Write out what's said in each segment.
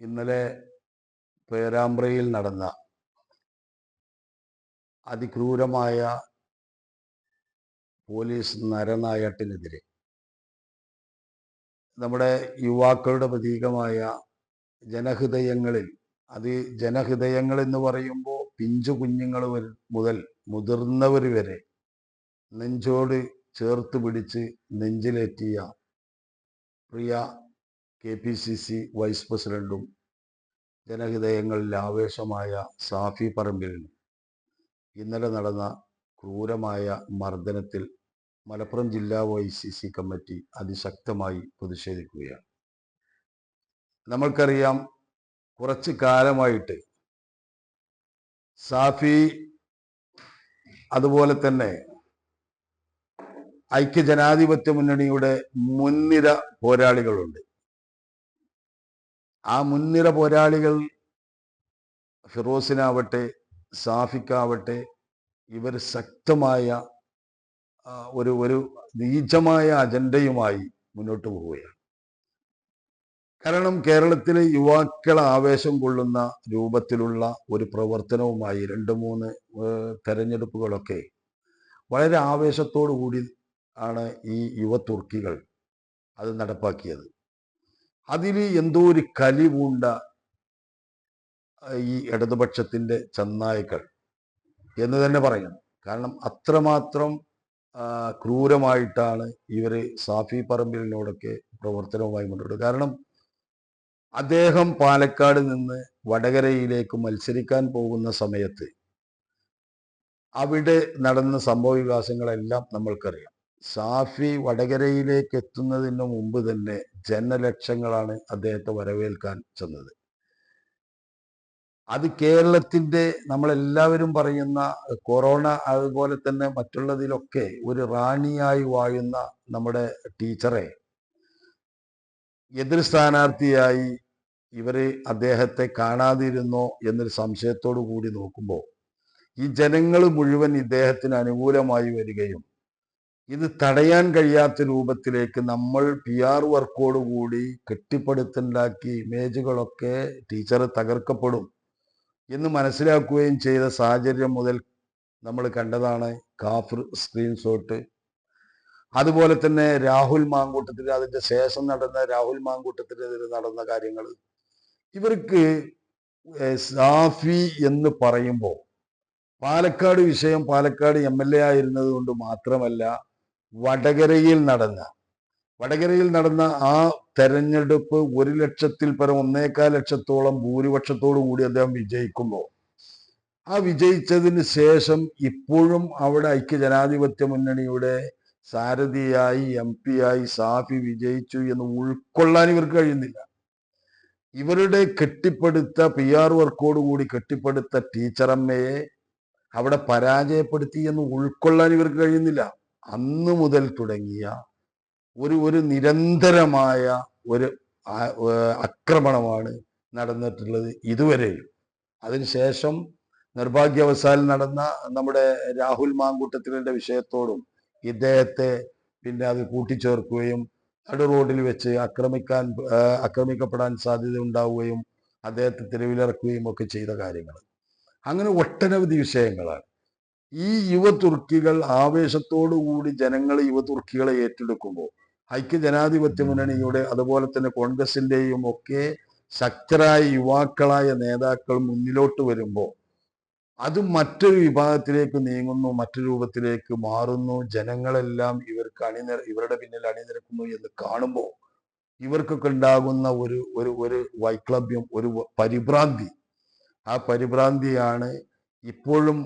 ഇന്നലെ പേരാമ്പ്രയിൽ നടന്ന അതിക്രൂരമായ പോലീസ് നരനായാട്ടിനെതിരെ നമ്മുടെ യുവാക്കളുടെ പ്രതീകമായ ജനഹൃദയങ്ങളിൽ, അത് ജനഹൃദയങ്ങൾ എന്ന് പറയുമ്പോൾ പിഞ്ചു കുഞ്ഞുങ്ങൾ മുതൽ മുതിർന്നവർ വരെ നെഞ്ചോട് ചേർത്ത് പിടിച്ച് നെഞ്ചിലേറ്റിയ പ്രിയ KPCC വൈസ് പ്രസിഡന്റും ജനഹൃദയങ്ങളിൽ ആവേശമായ സാഫി പറമ്പിലിനും ഇന്നലെ നടന്ന ക്രൂരമായ മർദ്ദനത്തിൽ മലപ്പുറം ജില്ലാ YCC കമ്മിറ്റി അതിശക്തമായി പ്രതിഷേധിക്കുകയാണ്. നമ്മൾക്കറിയാം, കുറച്ച് കാലമായിട്ട് സാഫി അതുപോലെ തന്നെ ഐക്യജനാധിപത്യ മുന്നണിയുടെ മുൻനിര പോരാളികളുണ്ട്. ആ മുൻനിര പോരാളികൾ ഫിറോസിനാവട്ടെ സാഫിക്കാവട്ടെ ഇവർ ശക്തമായ ഒരു നീചമായ അജണ്ടയുമായി മുന്നോട്ട് പോവുകയാണ്. കാരണം കേരളത്തിലെ യുവാക്കൾ ആവേശം കൊള്ളുന്ന രൂപത്തിലുള്ള ഒരു പ്രവർത്തനവുമായി 2-3 തെരഞ്ഞെടുപ്പുകളൊക്കെ വളരെ ആവേശത്തോടു കൂടി ആണ് ഈ യുവതുർക്കികൾ അത് നടപ്പാക്കിയത്. അതിൽ എന്തോ ഒരു കലി പൂണ്ട ഈ ഇടതുപക്ഷത്തിന്റെ ചെന്നായ്ക്കൾ എന്ന് തന്നെ പറയണം. കാരണം അത്രമാത്രം ക്രൂരമായിട്ടാണ് ഇവര് സാഫി പറമ്പിലിനോടൊക്കെ പ്രവർത്തനവുമായി മുന്നോട്ട്. കാരണം അദ്ദേഹം പാലക്കാട് നിന്ന് വടകരയിലേക്ക് മത്സരിക്കാൻ പോകുന്ന സമയത്ത് അവിടെ നടന്ന സംഭവ വികാസങ്ങളെല്ലാം നമ്മൾക്കറിയാം. സാഫി വടകരയിലേക്ക് എത്തുന്നതിന് മുമ്പ് തന്നെ ജനലക്ഷങ്ങളാണ് അദ്ദേഹത്തെ വരവേൽക്കാൻ ചെന്നത്. അത് കേരളത്തിന്റെ നമ്മളെല്ലാവരും പറയുന്ന കൊറോണ അതുപോലെ തന്നെ മറ്റുള്ളതിലൊക്കെ ഒരു റാണിയായി വാഴുന്ന നമ്മുടെ ടീച്ചറെ എതിർ സ്ഥാനാർത്ഥിയായി ഇവര് അദ്ദേഹത്തെ കാണാതിരുന്നോ എന്നൊരു സംശയത്തോടു കൂടി നോക്കുമ്പോൾ ഈ ജനങ്ങൾ മുഴുവൻ ഇദ്ദേഹത്തിന് അനുകൂലമായി വരികയും ഇത് തടയാൻ കഴിയാത്ത രൂപത്തിലേക്ക് നമ്മൾ PR വർക്കോടുകൂടി കെട്ടിപ്പടുത്തുണ്ടാക്കി ഇമേജുകളൊക്കെ ടീച്ചർ തകർക്കപ്പെടും എന്ന് മനസ്സിലാക്കുകയും ചെയ്ത സാഹചര്യം മുതൽ നമ്മൾ കണ്ടതാണ് കാഫർ സ്ക്രീൻഷോട്ട്. അതുപോലെ തന്നെ രാഹുൽ മാങ്കൂട്ടത്തിൽ, അതിന്റെ ശേഷം നടന്ന രാഹുൽ മാങ്കൂട്ടത്തിനെതിരെ നടന്ന കാര്യങ്ങൾ. ഇവർക്ക് സാഫി എന്ന് പറയുമ്പോൾ പാലക്കാട് വിഷയം, പാലക്കാട് MLA ആയിരുന്നത് കൊണ്ട് മാത്രമല്ല, വടകരയിൽ നടന്ന ആ തെരഞ്ഞെടുപ്പ് 1 ലക്ഷത്തിൽ പരം 1.25 ലക്ഷത്തോളം ഭൂരിപക്ഷത്തോടു കൂടി അദ്ദേഹം വിജയിക്കുമ്പോൾ ആ വിജയിച്ചതിന് ശേഷം ഇപ്പോഴും അവിടെ ഐക്യജനാധിപത്യ മുന്നണിയുടെ സാരഥിയായി MP ആയി സാഫി വിജയിച്ചു എന്ന് ഉൾക്കൊള്ളാൻ ഇവർക്ക് കഴിയുന്നില്ല. ഇവരുടെ കെട്ടിപ്പടുത്ത PR വർക്കോടുകൂടി കെട്ടിപ്പടുത്ത ടീച്ചറമ്മയെ അവിടെ പരാജയപ്പെടുത്തി എന്ന് ഉൾക്കൊള്ളാൻ ഇവർക്ക് കഴിയുന്നില്ല. അന്ന് മുതൽ തുടങ്ങിയ ഒരു നിരന്തരമായ ഒരു ആക്രമണമാണ് നടന്നിട്ടുള്ളത് ഇതുവരെയും. അതിനുശേഷം നിർഭാഗ്യവശാൽ നടന്ന നമ്മുടെ രാഹുൽ മാങ്കൂട്ടത്തിലിന്റെ വിഷയത്തോടും ഇദ്ദേഹത്തെ പിന്നെ അത് കൂട്ടിച്ചേർക്കുകയും നടു റോഡിൽ വെച്ച് ആക്രമിക്കപ്പെടാൻ സാധ്യത ഉണ്ടാവുകയും അദ്ദേഹത്തെ തെരുവിലിറക്കുകയും ഒക്കെ ചെയ്ത കാര്യങ്ങൾ, അങ്ങനെ ഒട്ടനവധി വിഷയങ്ങളാണ്. ഈ യുവതുർക്കികൾ ആവേശത്തോടുകൂടി ജനങ്ങൾ യുവതുർക്കികളെ ഏറ്റെടുക്കുമ്പോൾ ഐക്യജനാധിപത്യ മുന്നണിയുടെ അതുപോലെ തന്നെ കോൺഗ്രസിന്റെയും ഒക്കെ ശക്തരായ യുവാക്കളായ നേതാക്കൾ മുന്നിലോട്ട് വരുമ്പോൾ അത് മറ്റൊരു വിഭാഗത്തിലേക്ക് നീങ്ങുന്നു, മറ്റു രൂപത്തിലേക്ക് മാറുന്നു. ജനങ്ങളെല്ലാം ഇവരുടെ പിന്നിൽ അണിനിരക്കുന്നു എന്ന് കാണുമ്പോൾ ഇവർക്കൊക്കെ ഉണ്ടാകുന്ന ഒരു വൈക്ലഭ്യം, ഒരു പരിഭ്രാന്തി. ആ പരിഭ്രാന്തിയാണ് ഇപ്പോഴും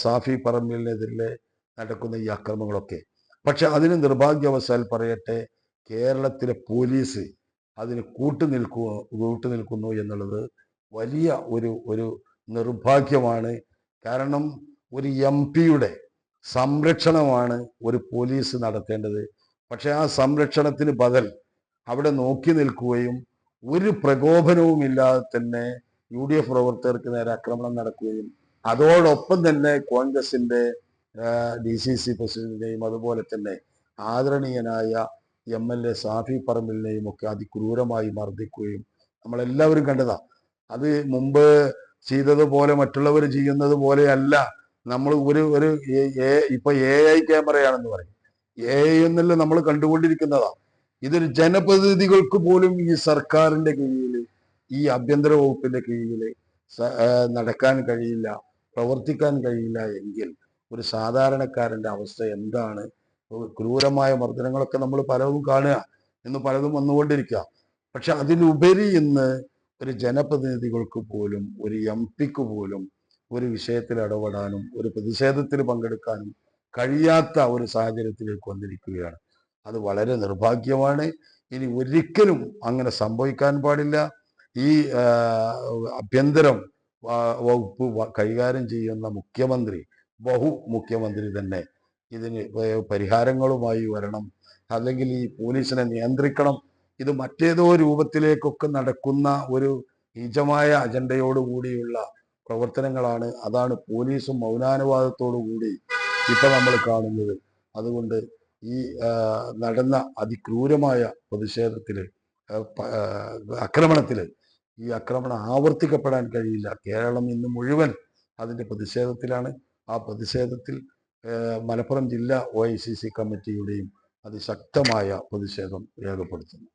സാഫി പറമ്പിലിനെതിരെ നടക്കുന്ന ഈ അക്രമങ്ങളൊക്കെ. പക്ഷെ അതിന് നിർഭാഗ്യവശാൽ പറയട്ടെ, കേരളത്തിലെ പോലീസ് അതിന് കൂട്ടുനിൽക്കുന്നു എന്നുള്ളത് വലിയ ഒരു നിർഭാഗ്യമാണ്. കാരണം ഒരു MP-യുടെ സംരക്ഷണമാണ് ഒരു പോലീസ് നടത്തേണ്ടത്. പക്ഷെ ആ സംരക്ഷണത്തിന് ബദൽ അവിടെ നോക്കി നിൽക്കുകയും ഒരു പ്രകോപനവും ഇല്ലാതെ തന്നെ UDF പ്രവർത്തകർക്ക് നേരെ ആക്രമണം നടക്കുകയും അതോടൊപ്പം തന്നെ കോൺഗ്രസിന്റെ DCC പ്രസിഡന്റിനെയും അതുപോലെ തന്നെ ആദരണീയനായ MLA സാഫി പറമ്പിലിനെയും ഒക്കെ അതിക്രൂരമായി മർദ്ദിക്കുകയും നമ്മളെല്ലാവരും കണ്ടതാ. അത് മുമ്പ് ചെയ്തതുപോലെ മറ്റുള്ളവർ ചെയ്യുന്നത് പോലെയല്ല. നമ്മൾ ഒരു ഇപ്പൊ AI ക്യാമറയാണെന്ന് പറയും. AI എന്നല്ല നമ്മൾ കണ്ടുകൊണ്ടിരിക്കുന്നതാ. ഇതൊരു ജനപ്രതിനിധികൾക്ക് പോലും ഈ സർക്കാരിന്റെ കീഴിൽ, ഈ ആഭ്യന്തര വകുപ്പിന്റെ കീഴിൽ നടക്കാൻ കഴിയില്ല, പ്രവർത്തിക്കാൻ കഴിയില്ല എങ്കിൽ ഒരു സാധാരണക്കാരന്റെ അവസ്ഥ എന്താണ്? ക്രൂരമായ മർദ്ദനങ്ങളൊക്കെ നമ്മൾ പലതും കാണുക, ഇന്ന് പലതും വന്നുകൊണ്ടിരിക്കുക. പക്ഷെ അതിലുപരി ഇന്ന് ഒരു ജനപ്രതിനിധികൾക്ക് പോലും, ഒരു MP പോലും ഒരു വിഷയത്തിൽ ഇടപെടാനും ഒരു പ്രതിഷേധത്തിൽ പങ്കെടുക്കാനും കഴിയാത്ത ഒരു സാഹചര്യത്തിലേക്ക് വന്നിരിക്കുകയാണ്. അത് വളരെ നിർഭാഗ്യമാണ്. ഇനി ഒരിക്കലും അങ്ങനെ സംഭവിക്കാൻ പാടില്ല. ഈ ആഭ്യന്തരം വകുപ്പ് കൈകാര്യം ചെയ്യുന്ന മുഖ്യമന്ത്രി, മുഖ്യമന്ത്രി തന്നെ ഇതിന് പരിഹാരങ്ങളുമായി വരണം. അല്ലെങ്കിൽ ഈ പോലീസിനെ നിയന്ത്രിക്കണം. ഇത് മറ്റേതോ രൂപത്തിലേക്കൊക്കെ നടക്കുന്ന ഒരു നീചമായ അജണ്ടയോടുകൂടിയുള്ള പ്രവർത്തനങ്ങളാണ്. അതാണ് പോലീസും മൗനാനുവാദത്തോടു കൂടി ഇപ്പൊ നമ്മൾ കാണുന്നത്. അതുകൊണ്ട് ഈ നടന്ന അതിക്രൂരമായ പ്രതിഷേധത്തില്, ആക്രമണത്തില്, ഈ ആക്രമണം ആവർത്തിക്കപ്പെടാൻ കഴിയില്ല. കേരളം ഇന്ന് മുഴുവൻ അതിന്റെ പ്രതിഷേധത്തിലാണ്. ആ പ്രതിഷേധത്തിൽ മലപ്പുറം ജില്ലാ OICC കമ്മിറ്റിയുടെയും അതിശക്തമായ പ്രതിഷേധം രേഖപ്പെടുത്തുന്നു.